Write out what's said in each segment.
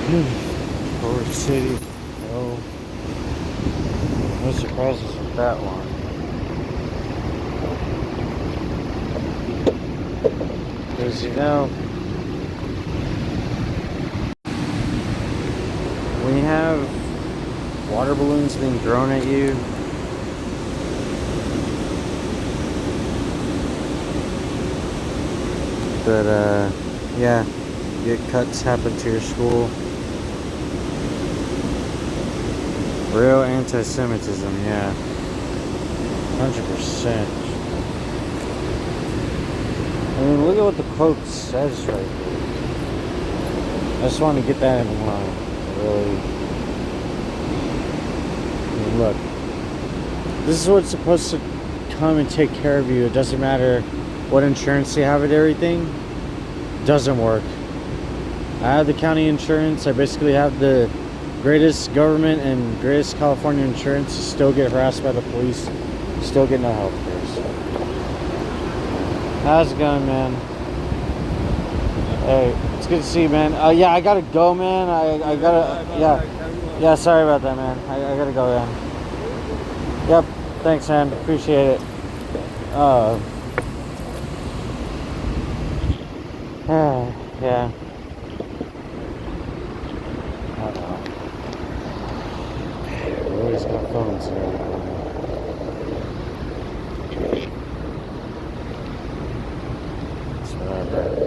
Fort City. No, no surprises with that one. Because when you have water balloons being thrown at you, that yeah, get cuts happen to your school. Real anti-Semitism, yeah, 100%. I mean, look at what the quote says right there. I just want to get that in mind. Really, I mean, look, this is what's supposed to come and take care of you. It doesn't matter what insurance you have and everything. It doesn't work. I have the county insurance. I basically have the greatest government and greatest California insurance. Still get harassed by the police. Still get no health care. So. How's it going, man? Hey, it's good to see you, man. Yeah, I gotta go, man. I gotta, yeah, sorry about that, man. I gotta go, man. Yep, thanks, man. Appreciate it. Yeah. Everybody's got phones and everything. It's whatever.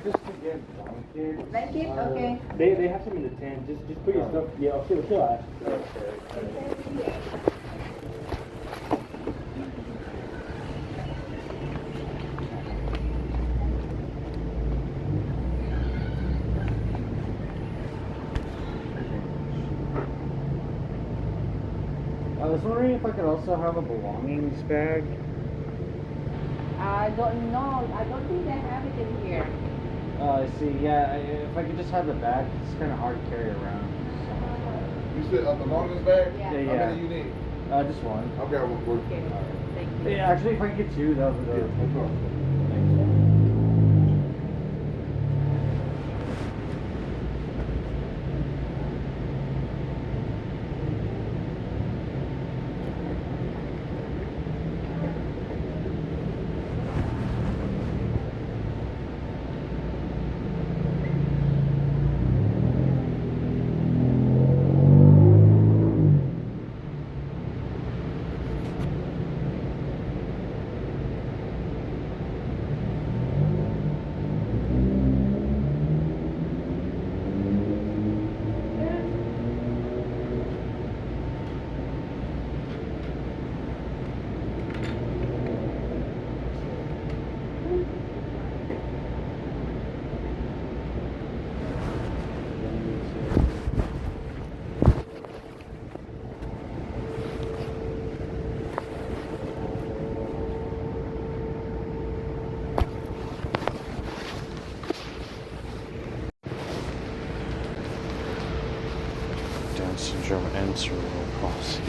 Just to get blankets. Blanket? Okay. They have some in the tent. Just put your stuff. Yeah, she'll ask. I was wondering if I could also have a belongings bag. I don't know. I don't think they have it in here. I see. Yeah, if I could just have the bag, it's kind of hard to carry around. You said a belongings bag? Yeah. Yeah. How many you need? Just one. I'll grab one for you. Okay. Thank you. Yeah, actually, if I could get two, that would be good. No problem. Thank you. Down syndrome and cerebral palsy.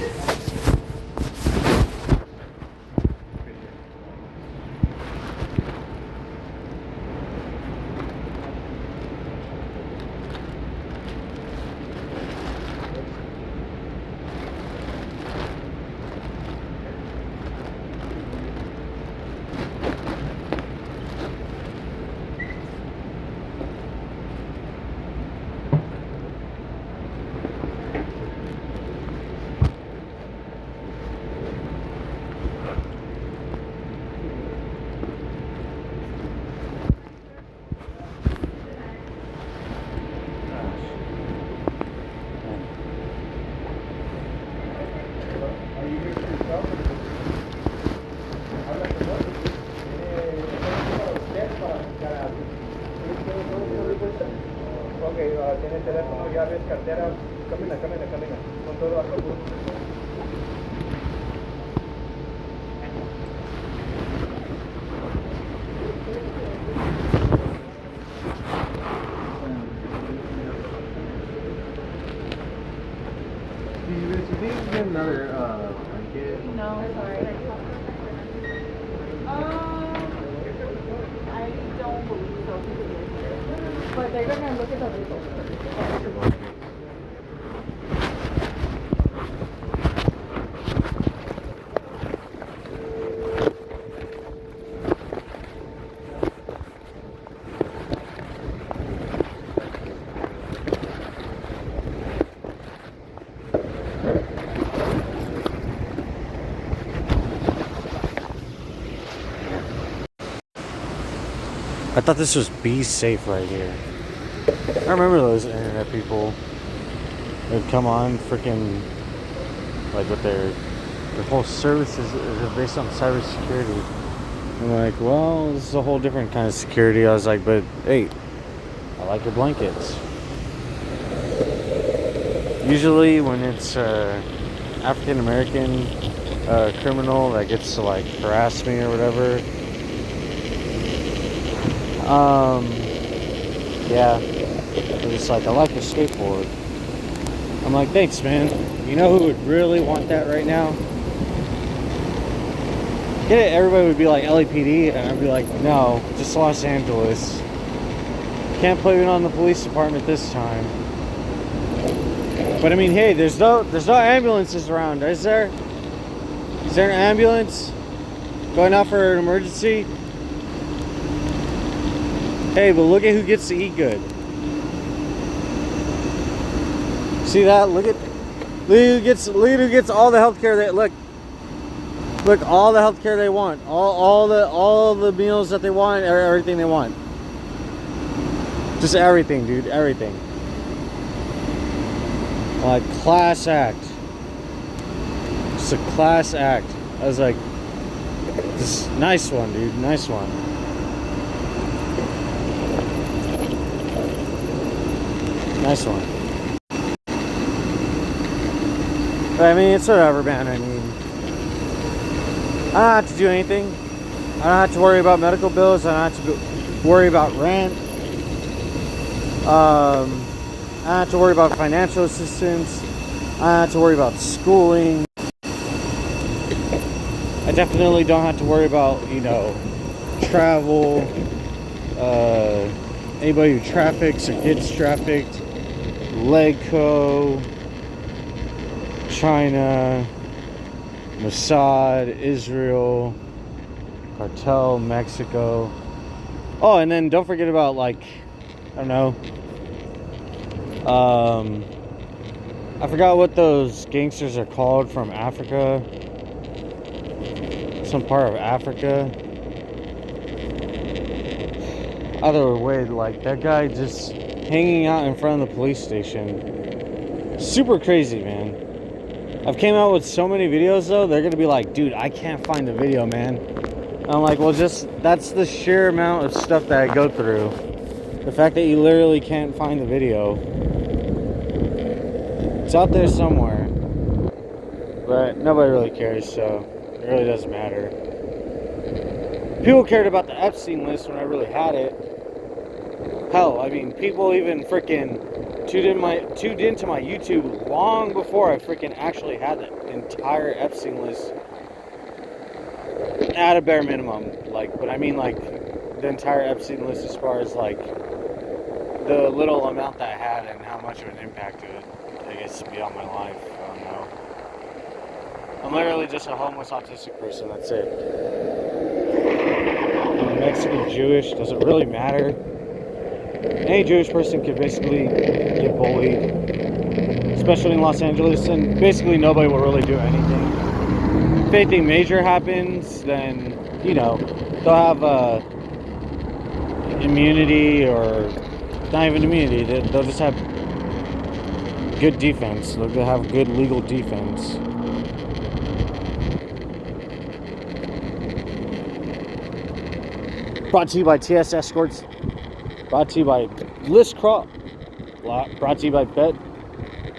Tiene teléfono, llaves, cartera. Camina. Con todo bajo. get another blanket? No, sorry. I don't believe so. But they're gonna look at the results first. I thought this was Be Safe right here. I remember those internet people. They'd come on freaking like with their whole service is based on cybersecurity. I'm like, well, this is a whole different kind of security. I was like, but hey, I like your blankets. Usually when it's African American criminal that gets to like harass me or whatever, yeah, they're just like, I like your skateboard. I'm like, thanks, man. You know who would really want that right now? Get it? Everybody would be like LAPD, and I'd be like, no, just Los Angeles. Can't blame it on the police department this time. But I mean, hey, there's no ambulances around, is there? Is there an ambulance going out for an emergency? Hey, but look at who gets to eat good. See that? Look at who gets all the healthcare that look all the healthcare they want, all the meals that they want, everything they want. Just everything, dude, everything. Like class act. Just a class act. I was like, this nice one, dude, nice one. Nice one. But I mean, it's whatever, man. I mean, I don't have to do anything. I don't have to worry about medical bills. I don't have to worry about rent. I don't have to worry about financial assistance. I don't have to worry about schooling. I definitely don't have to worry about, travel. Anybody who traffics or gets trafficked. Legco, China, Mossad, Israel, cartel, Mexico. Oh, and then don't forget about, like, I don't know. I forgot what those gangsters are called from Africa. Some part of Africa. Either way, like, that guy just hanging out in front of the police station. Super crazy, man. I've came out with so many videos, though, they're gonna be like, dude, I can't find the video, man. And I'm like, well, that's the sheer amount of stuff that I go through. The fact that you literally can't find the video. It's out there somewhere. But nobody really cares, so it really doesn't matter. People cared about the Epstein list when I really had it. Hell, I mean, people even freaking tuned into my YouTube long before I freaking actually had the entire Epstein list at a bare minimum. Like, but I mean, like, the entire Epstein list as far as, like, the little amount that I had and how much of an impact it, I guess, to be on my life. I don't know. I'm literally just a homeless autistic person, that's it. I'm Mexican, Jewish, doesn't really matter. Any Jewish person could basically get bullied, especially in Los Angeles, and basically nobody will really do anything. If anything major happens, then, they'll have immunity, or not even immunity, they'll just have good defense. They'll have good legal defense. Brought to you by TS Escorts. Brought to you by List Crop. Brought to you by Bed.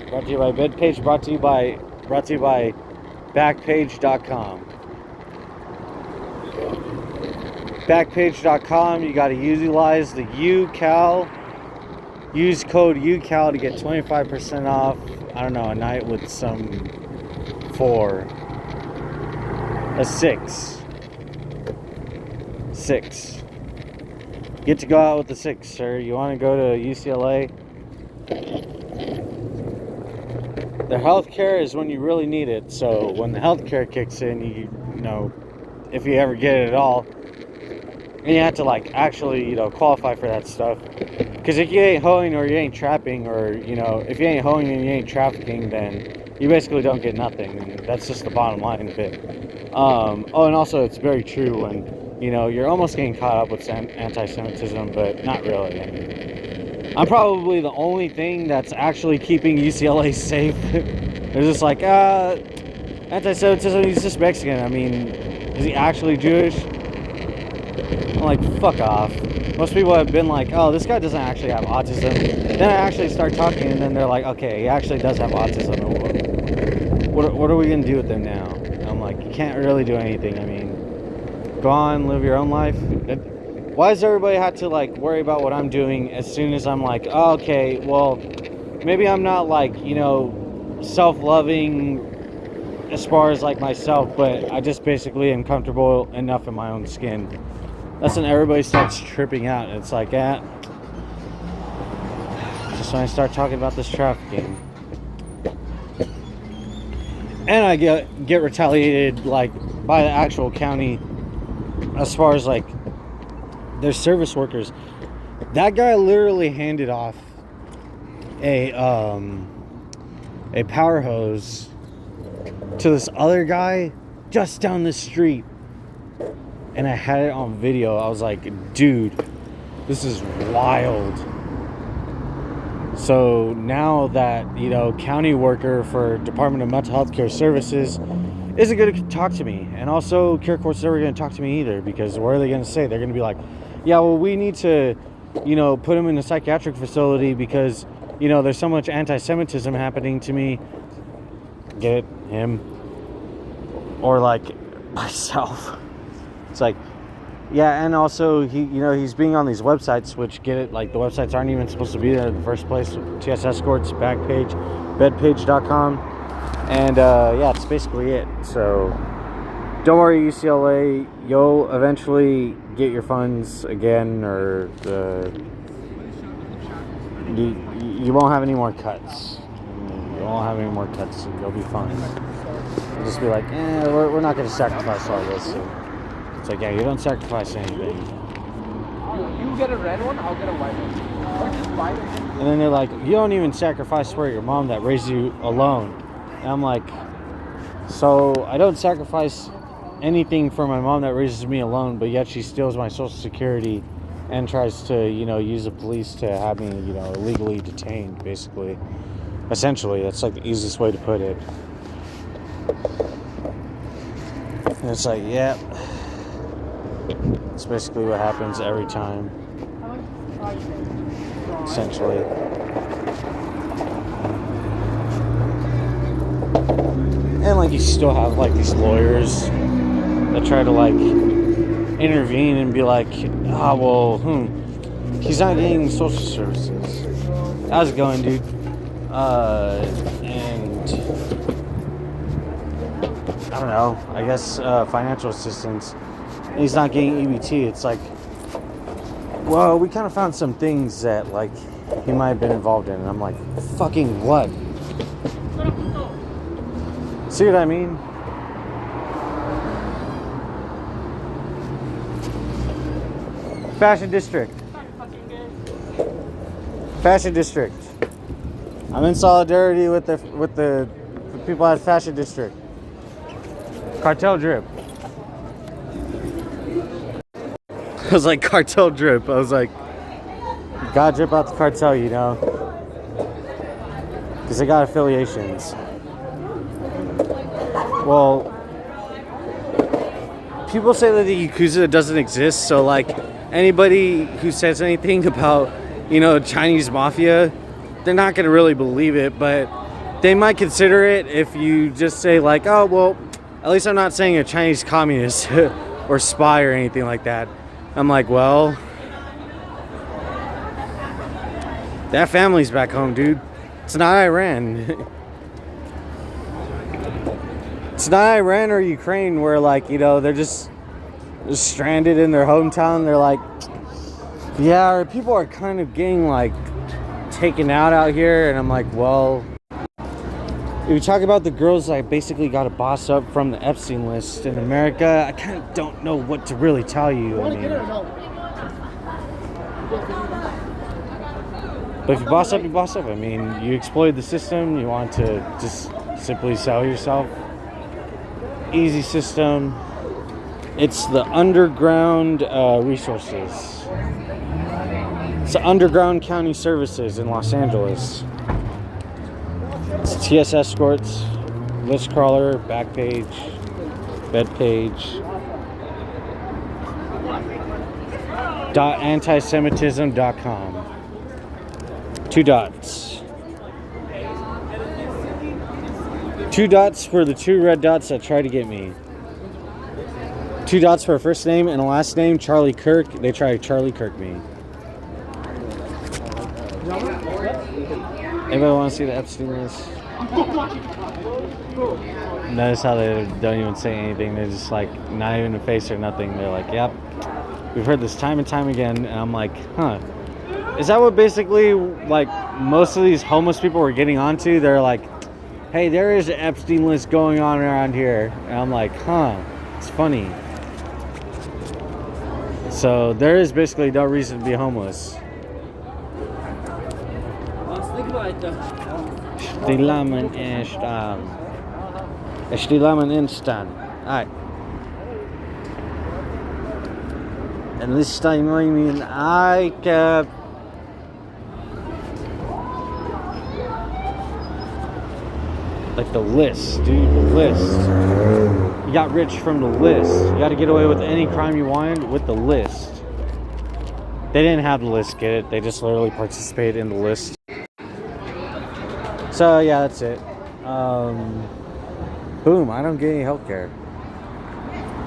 Brought to you by Bedpage. Brought to you by Backpage.com. Backpage.com. You got to utilize the UCAL. Use code UCAL to get 25% off. I don't know, a night with some 4. A 6. 6. Get to go out with the 6, sir. You want to go to UCLA? The healthcare is when you really need it. So when the healthcare kicks in, you know, if you ever get it at all, and you have to like actually, you know, qualify for that stuff. Because if you ain't hoeing or you ain't trapping, or you know, if you ain't hoeing and you ain't trafficking, then you basically don't get nothing. And that's just the bottom line of it. Oh, and also it's very true when, you know, you're almost getting caught up with anti-Semitism, but not really. I mean, I'm probably the only thing that's actually keeping UCLA safe. They're just like, anti-Semitism, he's just Mexican. I mean, is he actually Jewish? I'm like, fuck off. Most people have been like, oh, this guy doesn't actually have autism. Then I actually start talking, and then they're like, okay, he actually does have autism. What are we going to do with him now? And I'm like, you can't really do anything. I mean, go on, live your own life. Why does everybody have to, like, worry about what I'm doing as soon as I'm like, oh, okay, well, maybe I'm not, like, you know, self-loving as far as, like, myself, but I just basically am comfortable enough in my own skin. That's when everybody starts tripping out. It's like, just when I start talking about this trafficking. And I get retaliated, like, by the actual county as far as, like, their service workers. That guy literally handed off a power hose to this other guy just down the street. And I had it on video. I was like, dude, this is wild. So now that, you know, county worker for Department of Mental Health Care Services isn't going to talk to me. And also, Care Court's never going to talk to me either, because what are they going to say? They're going to be like, yeah, well, we need to, you know, put him in a psychiatric facility because, you know, there's so much anti-Semitism happening to me. Get it? Him. Or, like, myself. It's like, yeah, and also he's being on these websites, which, get it, like, the websites aren't even supposed to be there in the first place. TS Escorts, Backpage, Bedpage.com, and yeah, it's basically it. So don't worry, UCLA, you'll eventually get your funds again, or you won't have any more cuts. You won't have any more cuts. You'll be fine. You'll just be like, we're not going to sacrifice all this. So, it's like, yeah, you don't sacrifice anything. You get a red one, I'll get a white one. Or just buy it. And then they're like, you don't even sacrifice for your mom that raised you alone. And I'm like, so I don't sacrifice anything for my mom that raises me alone, but yet she steals my Social Security and tries to, you know, use the police to have me, you know, illegally detained, basically. Essentially, that's like the easiest way to put it. And it's like, yeah. That's basically what happens every time. Essentially. And like, you still have like these lawyers that try to like intervene and be like, he's not getting social services. How's it going, dude? And I don't know, I guess financial assistance. And he's not getting EBT. It's like, well, we kind of found some things that, like, he might have been involved in. And I'm like, fucking what? See what I mean? Fashion District. Fashion District. I'm in solidarity with the people at Fashion District. Cartel drip. I was like, cartel drip. I was like, gotta drip out the cartel, you know, because they got affiliations. Well, people say that the Yakuza doesn't exist, so like anybody who says anything about, you know, Chinese mafia, they're not gonna really believe it, but they might consider it if you just say like, oh, well, at least I'm not saying a Chinese communist or spy or anything like that. I'm like, well, that family's back home, dude. It's not Iran. It's not Iran or Ukraine where, like, you know, they're just stranded in their hometown. They're like, yeah, our people are kind of getting, like, taken out here. And I'm like, well, if you talk about the girls that basically got a boss up from the Epstein list in America, I kind of don't know what to really tell you. I mean, but if you boss up, you boss up. I mean, you exploited the system. You want to just simply sell yourself. Easy system. It's the underground resources. It's the underground county services in Los Angeles. It's TS escorts, list crawler, back page, bed page. .antisemitism.com. 2 dots. 2 dots for the 2 red dots that try to get me. 2 dots for a first name and a last name, Charlie Kirk. They try to Charlie Kirk me. Anybody want to see the Epstein list? Notice how they don't even say anything. They're just like, not even a face or nothing. They're like, yep, we've heard this time and time again. And I'm like, huh. Is that what basically, like, most of these homeless people were getting onto? They're like, hey, there is an Epstein list going on around here. And I'm like, huh, it's funny. So there is basically no reason to be homeless. Stilamen instan. Alright. And this time I mean I kept like the list, dude, the list. You got rich from the list. You got to get away with any crime you wanted with the list. They didn't have the list, get it? They just literally participated in the list. So yeah, that's it. Boom, I don't get any healthcare.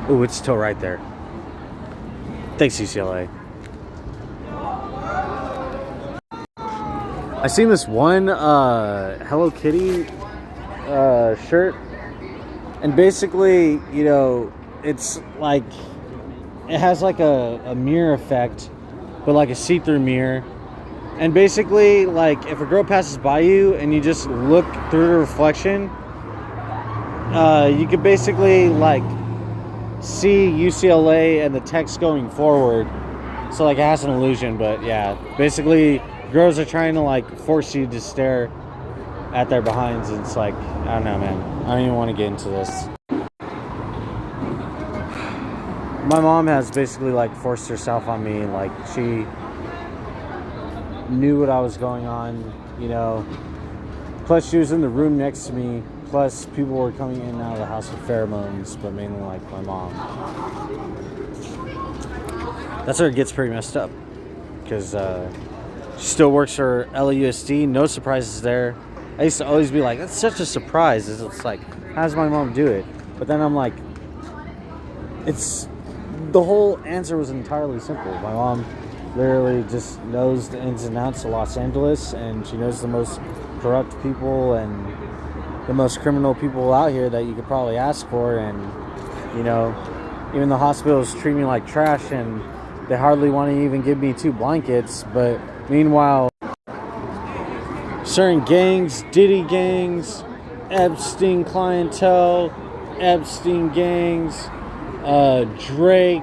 Ooh, it's still right there. Thanks, UCLA. I seen this one Hello Kitty shirt, and basically, you know, it's like it has like a mirror effect, but like a see-through mirror. And basically, like, if a girl passes by you and you just look through the reflection, you could basically, like, see UCLA and the text going forward. So, like, it has an illusion, but yeah. Basically, girls are trying to, like, force you to stare at their behinds. And it's like, I don't know, man. I don't even want to get into this. My mom has basically, like, forced herself on me. Like, she knew what I was going on, you know. Plus, she was in the room next to me. Plus, people were coming in and out of the house with pheromones, but mainly like my mom. That's where it gets pretty messed up, because she still works for LAUSD. No surprises there. I used to always be like, that's such a surprise. It's like, how does my mom do it? But then I'm like, the whole answer was entirely simple. My mom literally just knows the ins and outs of Los Angeles, and she knows the most corrupt people and the most criminal people out here that you could probably ask for. And, you know, even the hospitals treat me like trash, and they hardly want to even give me 2 blankets. But meanwhile, certain gangs, Diddy gangs, Epstein clientele, Epstein gangs, Drake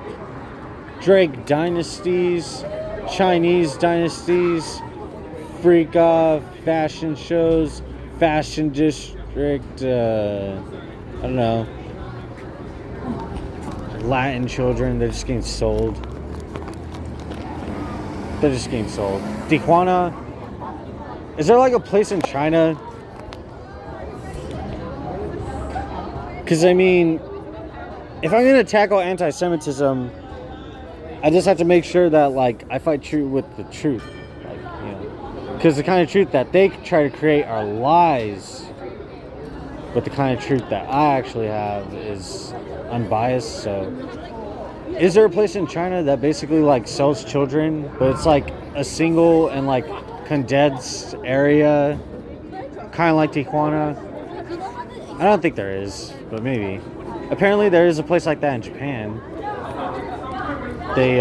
dynasties, Chinese dynasties, freak off, fashion shows, fashion district, I don't know, Latin children, they're just getting sold. They're just getting sold. Tijuana, is there like a place in China? Because I mean, if I'm going to tackle anti-Semitism, I just have to make sure that, like, I fight true with the truth. Like, you know, because the kind of truth that they try to create are lies. But the kind of truth that I actually have is unbiased. So, is there a place in China that basically, like, sells children, but it's like a single and, like, condensed area, kind of like Tijuana? I don't think there is, but maybe. Apparently, there is a place like that in Japan. They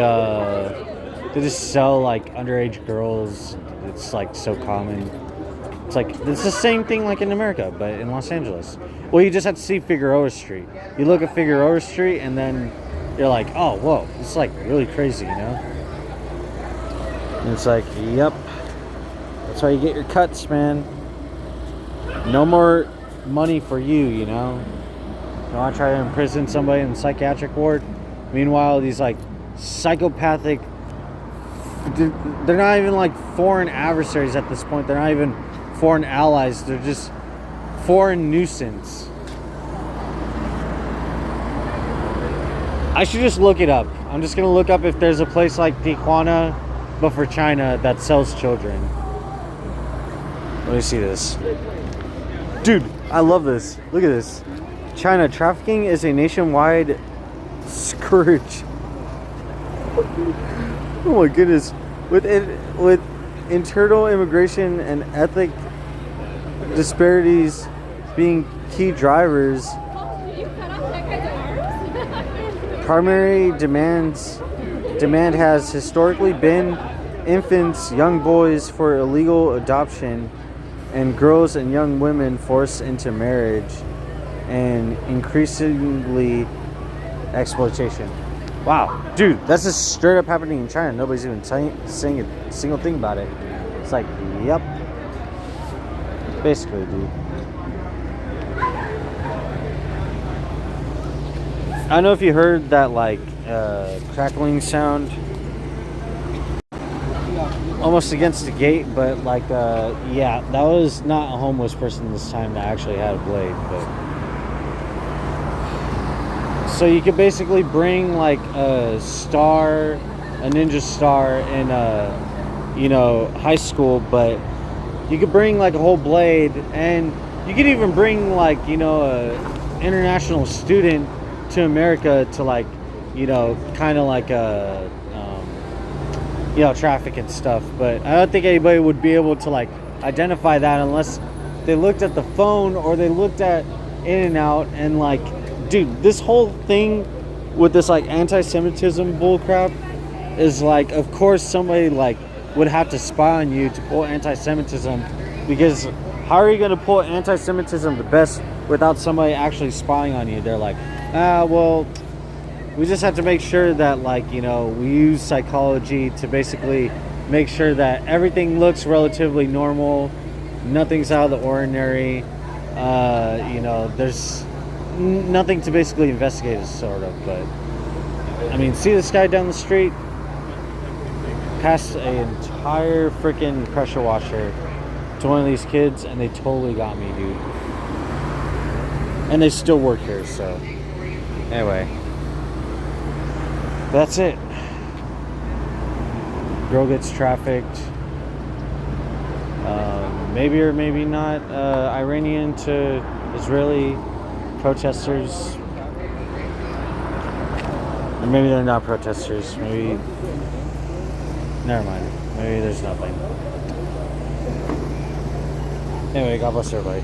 just sell like underage girls. It's like so common. It's the same thing like in America, but in Los Angeles. Well, you just have to see Figueroa Street. You look at Figueroa Street, and then you're like, oh, whoa, it's like really crazy, you know? And it's like, yep, that's how you get your cuts, man. No more money for you, you know? You want to try to imprison somebody in the psychiatric ward? Meanwhile, these like psychopathic, they're not even like foreign adversaries at this point. They're not even foreign allies. They're just foreign nuisance. I should just look it up. I'm just going to look up if there's a place like Tijuana, but for China, that sells children. Let me see this. Dude, I love this. Look at this. China, trafficking is a nationwide scourge. Oh my goodness. With internal immigration and ethnic disparities being key drivers, primary demand has historically been infants, young boys for illegal adoption, and girls and young women forced into marriage, and increasingly exploitation. Wow, dude, that's just straight up happening in China. Nobody's even saying a single thing about it. It's like, yep. Basically, dude. I don't know if you heard that, like, crackling sound almost against the gate, but, like, yeah, that was not a homeless person this time that actually had a blade, but... So you could basically bring, like, a ninja star in, you know, high school, but you could bring, like, a whole blade, and you could even bring, like, you know, a international student to America to, like, you know, kind of like a, you know, traffic and stuff. But I don't think anybody would be able to, like, identify that unless they looked at the phone or they looked at In-N-Out and, like, dude, this whole thing with this, like, anti-Semitism bullcrap is, like, of course somebody, like, would have to spy on you to pull anti-Semitism, because how are you going to pull anti-Semitism the best without somebody actually spying on you? They're like, well, we just have to make sure that, like, you know, we use psychology to basically make sure that everything looks relatively normal, nothing's out of the ordinary, you know, there's nothing to basically investigate, sort of. But I mean, see this guy down the street passed an entire freaking pressure washer to one of these kids, and they totally got me, dude. And they still work here, so anyway, that's it. Girl gets trafficked, maybe or maybe not, Iranian to Israeli protesters, or maybe they're not protesters. Maybe, never mind. Maybe there's nothing. Anyway, God bless everybody.